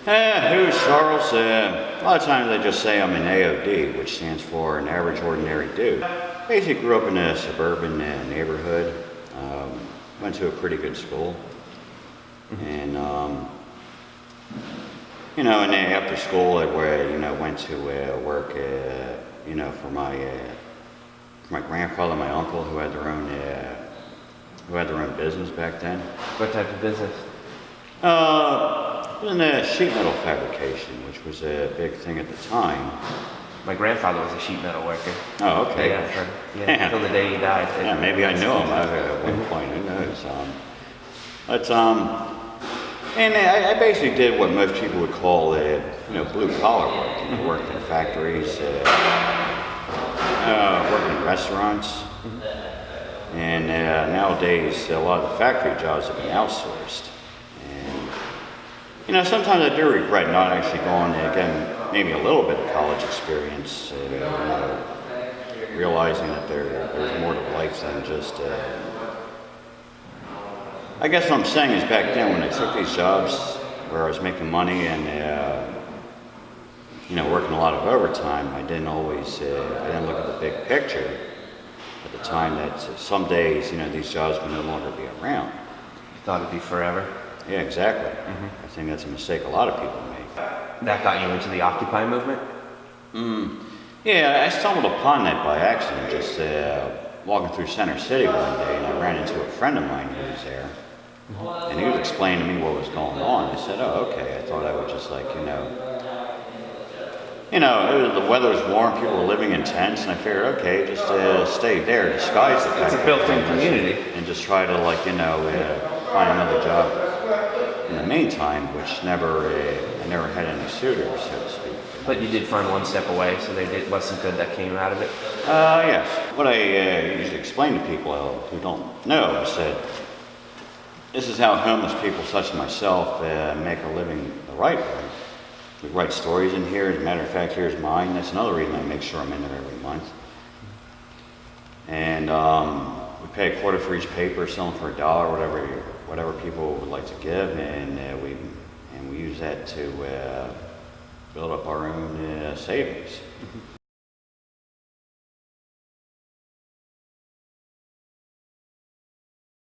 Who's Charles? A lot of times they just say I'm an AOD, which stands for an average ordinary dude. Basically grew up in a suburban neighborhood. Went to a pretty good school. And, and then after school I went to work, for my grandfather, my uncle, who had their own business back then. What type of business? In sheet metal fabrication, which was a big thing at the time. My grandfather was a sheet metal worker. Oh, okay. Yeah, until the day he died. Yeah, maybe I knew him at one point, who knows. And I basically did what most people would call, blue collar work. Worked in factories, worked in restaurants. And nowadays, a lot of the factory jobs have been outsourced. And, sometimes I do regret not actually going to get maybe a little bit of college experience, realizing that there's more to life than just... I guess what I'm saying is back then when I took these jobs where I was making money and, working a lot of overtime, I didn't look at the big picture at the time that some days, these jobs would no longer be around. You thought it'd be forever? Yeah, exactly. I think that's a mistake a lot of people make. That got you into the Occupy movement? Yeah, I stumbled upon that by accident, just walking through Center City one day, and I ran into a friend of mine who was there. And he was explaining to me what was going on. I said, oh, okay. I thought I would just the weather was warm, people were living in tents, and I figured, okay, just stay there, disguise the fact It's a built-in community. And just try to, find another job in the meantime, which I never had any suitors, so to speak. But you did find one step away, so there was some good that came out of it? Yes. What I usually explain to people who don't know is that this is how homeless people such as myself make a living the right way. We write stories in here. As a matter of fact, here's mine. That's another reason I make sure I'm in there every month. And we pay a quarter for each paper, sell them for $1, whatever people would like to give, and we use that to build up our own savings.